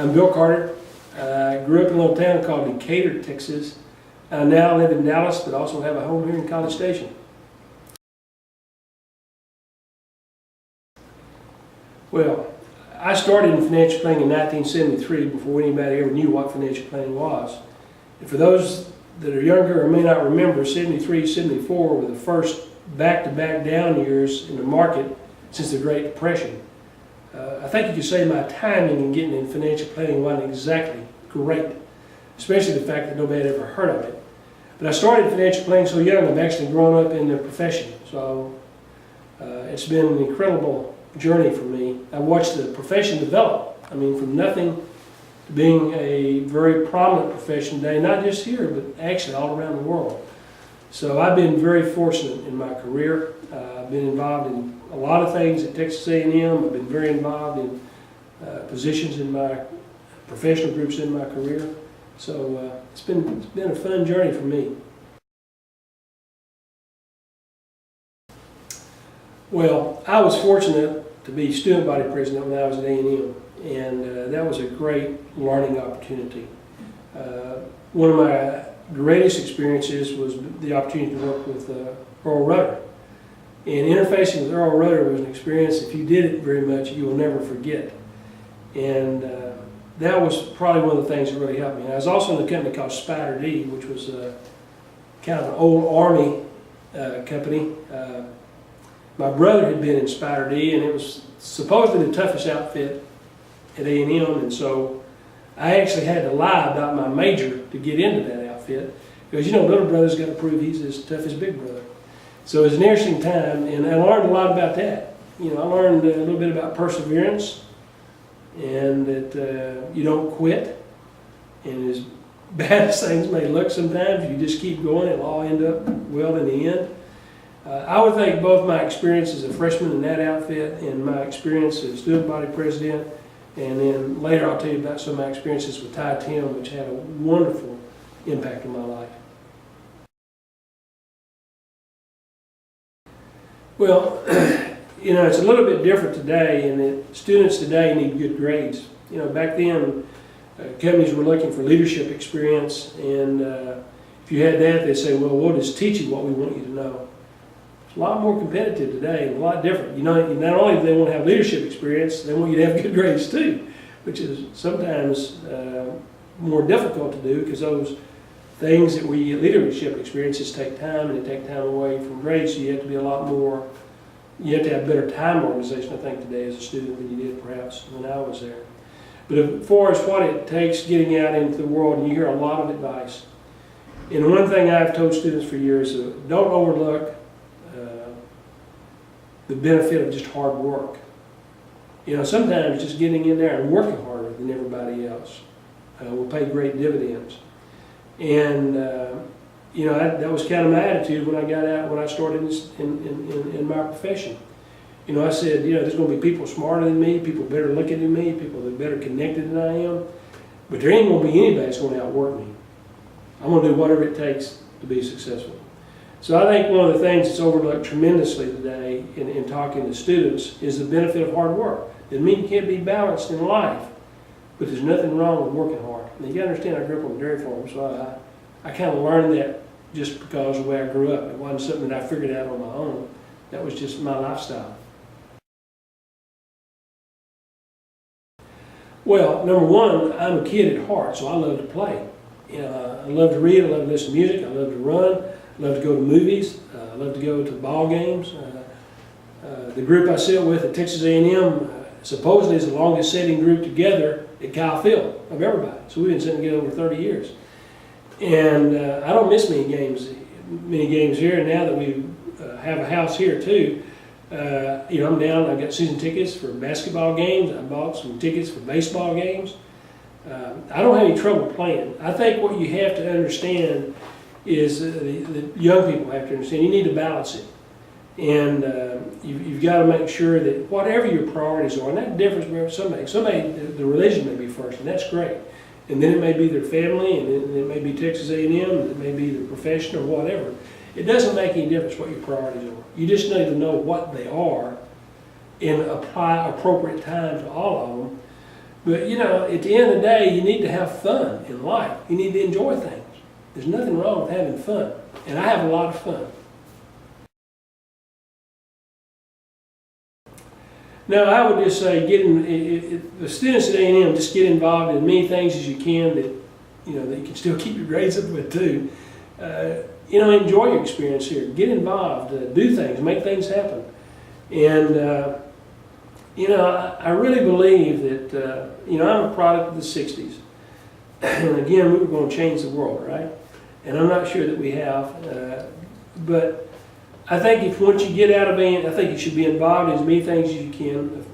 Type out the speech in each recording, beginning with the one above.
I'm Bill Carter. I grew up in a little town called Decatur, Texas. I now live in Dallas, but also have a home here in College Station. Well, I started in financial planning in 1973 before anybody ever knew what financial planning was. And for those that are younger or may not remember, 73, 74 were the first back-to-back down years in the market since the Great Depression. I think you could say my timing in getting in financial planning wasn't exactly great, especially the fact that nobody had ever heard of it. But I started financial planning so young, I've actually grown up in the profession. So it's been an incredible journey for me. I watched the profession develop. I mean, from nothing to being a very prominent profession today, not just here, but actually all around the world. So I've been very fortunate in my career. I've been involved in a lot of things at Texas A&M. I've been very involved in positions in my professional groups in my career. So it's been a fun journey for me. Well, I was fortunate to be student body president when I was at A&M, and that was a great learning opportunity. One of my greatest experiences was the opportunity to work with Earl Rudder. And interfacing with Earl Rudder was an experience, if you did it very much, you will never forget. And that was probably one of the things that really helped me. And I was also in a company called Spider D, which was kind of an old Army company. My brother had been in Spider D, and it was supposedly the toughest outfit at A&M, and so I actually had to lie about my major to get into that outfit, because you know, little brother's got to prove he's as tough as big brother. So it was an interesting time, and I learned a lot about that. You know, I learned a little bit about perseverance, and that you don't quit, and as bad as things may look sometimes, you just keep going, it'll all end up well in the end. I would think both my experience as a freshman in that outfit and my experience as student body president, and then later I'll tell you about some of my experiences with Timm, which had a wonderful impact on my life. Well, you know, it's a little bit different today in that students today need good grades. You know, back then, companies were looking for leadership experience, and if you had that, they'd say, well, we'll just teach you what we want you to know. It's a lot more competitive today and a lot different. You know, not only do they want to have leadership experience, they want you to have good grades too, which is sometimes more difficult to do, because those things that we get leadership experiences take time, and they take time away from grades, so you have to be a lot more, you have to have better time organization, I think, today as a student than you did perhaps when I was there. But as far as what it takes getting out into the world, and you hear a lot of advice. And one thing I've told students for years, don't overlook the benefit of just hard work. You know, sometimes just getting in there and working harder than everybody else will pay great dividends. And you know, that was kind of my attitude when I got out, when I started in my profession. You know, I said, you know, there's going to be people smarter than me, people better looking than me, people that are better connected than I am, but there ain't going to be anybody that's going to outwork me. I'm going to do whatever it takes to be successful. So I think one of the things that's overlooked tremendously today in talking to students is the benefit of hard work. It doesn't mean you can't be balanced in life, but there's nothing wrong with working hard. Now, you got to understand, I grew up on a dairy farm, so I kind of learned that just because of the way I grew up. It wasn't something that I figured out on my own. That was just my lifestyle. Well, number one, I'm a kid at heart, so I love to play. You know, I love to read, I love to listen to music, I love to run, I love to go to movies, I love to go to ball games. The group I sit with at Texas A&M supposedly is the longest sitting group together at Kyle Field of everybody. So we've been sitting together over 30 years. And I don't miss many games here. And now that we have a house here too, you know, I'm down, I've got season tickets for basketball games, I bought some tickets for baseball games. I don't have any trouble playing. I think what you have to understand is the young people have to understand, you need to balance it. And you've got to make sure that whatever your priorities are, and that differs for somebody, the religion may be first, and that's great. And then it may be their family, and then it may be Texas A&M, and it may be their profession or whatever. It doesn't make any difference what your priorities are. You just need to know what they are and apply appropriate time to all of them. But you know, at the end of the day, you need to have fun in life. You need to enjoy things. There's nothing wrong with having fun, and I have a lot of fun. Now, I would just say, the students at A&M, just get involved in as many things as you can that you can still keep your grades up with too. Enjoy your experience here. Get involved, do things, make things happen, and I really believe that I'm a product of the '60s, and again, we were going to change the world, right? And I'm not sure that we have, but I think once you get out of A&M, I think you should be involved in as many things as you can,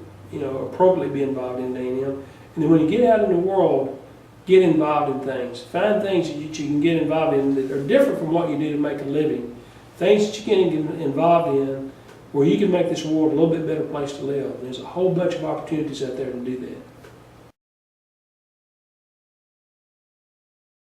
appropriately be involved in A&M. And then when you get out in the world, get involved in things. Find things that you can get involved in that are different from what you do to make a living. Things that you can get involved in where you can make this world a little bit better place to live. There's a whole bunch of opportunities out there to do that.